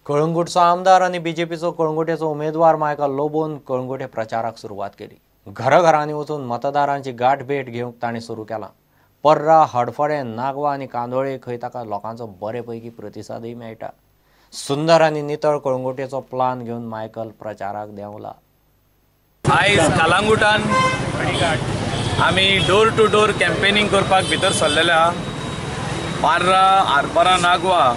कळंगूटचो आमदार आणि बीजेपीचो कळंगुटेचो उमेदवार मायकल लोबोन कळंगुटे प्रचाराक सुरवात केली। घराघरांनी वचून मतदारांची गाठ भेट घेवंक ताणी सुरू केला। पर्रा, हडफडे, नागवा आणि कांदोळे खंय ताका लोकांचो बरेपैकी प्रतिसादय मेळटा। सुंदर आणि नितळ कळंगुटेचो प्लान घेवन मायकल प्रचाराक देंवला। आयज कळंगुटान आमी डोर टू डोर कॅम्पेनिंग करपाक भितर सरलेले आहा। पार्रा, आरपारा, नागवा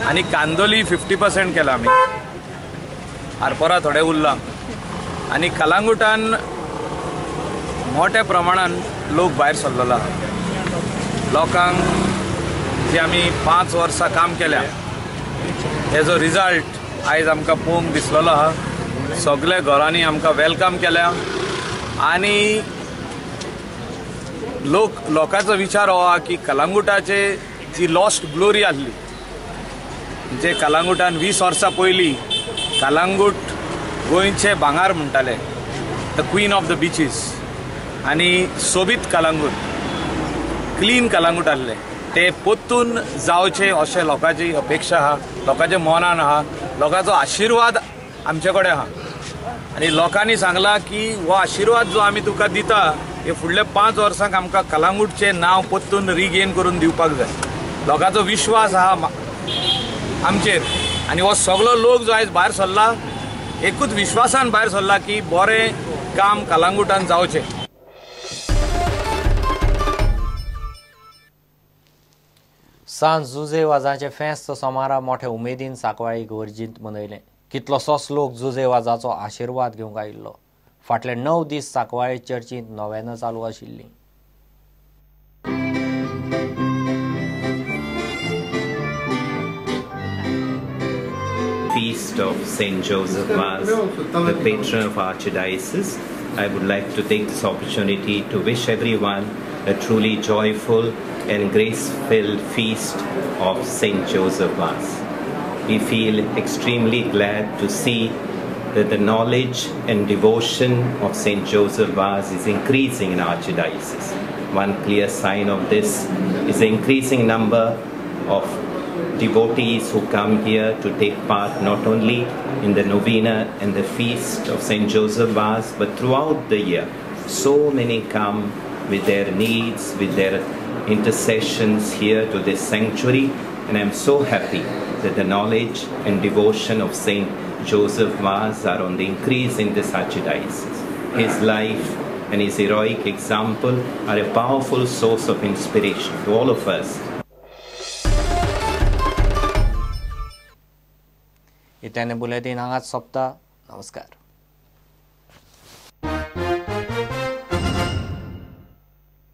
आणि कांदोली 50% केला आमी। आरपारा थोडे उरला आणि कळंगुटान मोठ्या प्रमाणात लोक भायर सरलेलो आहा। लोकांक जे आमी 5 वर्सां काम केल्या हेजो रिजल्ट आयज आमकां पळोवंक दिसलेलो आहा। सगळे घरांनी आमकां वेलकम केल्या आणि लोकांचो विचार हो आहा की कळंगुटाचे जी लॉस्ट ग्लोरी आसली, जे कळंगुटान 20 वर्सां पयलीं कळंगूट गोंयचे भांगार म्हणटाले, the queen of the beaches आणि सोबीत कळंगूट, क्लीन कळंगूट आसले ते पोत्तून जावचे अशें लोकांची अपेक्षा आहा, लोकांच्या मनान आहा, लोकांचो आशिर्वाद आमचे कडेन आहा। आणि लोकांनी सांगला की हो आशिर्वाद जो आमी तुका दिता हे फुडले 5 वर्सांक आमकां कळंगूटचें नांव पोत्तून रिगेन करून दिवपाक जाय। लोकांचो विश्वास आहा आमचेर आणि हो सगळो लोक जो आयज भायर सरला एकूच विश्वासान भायर सरला की बरें काम कळंगुटान जावचें। सांज जुजे वाजाचे फेस्त सोमारा मोठ्या उमेदीन सांकवाळी गर्जींत मनयलें। कितलोसोच लोक जुजे वाजाचो आशिर्वाद घेवंक आयिल्लो। फाटले 9 दीस सांकवाळी चर्चींत नव्यानं चालू आशिल्ली। Feast of Saint Joseph Vaz, the patron of Archdiocese. I would like to take this opportunity to wish everyone a truly joyful and grace-filled feast of Saint Joseph Vaz. We feel extremely glad to see that the knowledge and devotion of Saint Joseph Vaz is increasing in Archdiocese. One clear sign of this is the increasing number of devotees who come here to take part not only in the novena and the feast of Saint Joseph Vaz, but throughout the year. So many come with their needs, with their intercessions here to this sanctuary, and I'm so happy that the knowledge and devotion of Saint Joseph Vaz are on the increase in this Archdiocese. His life and his heroic example are a powerful source of inspiration to all of us. इतने bulletin हांगाच सोंपता। नमस्कार।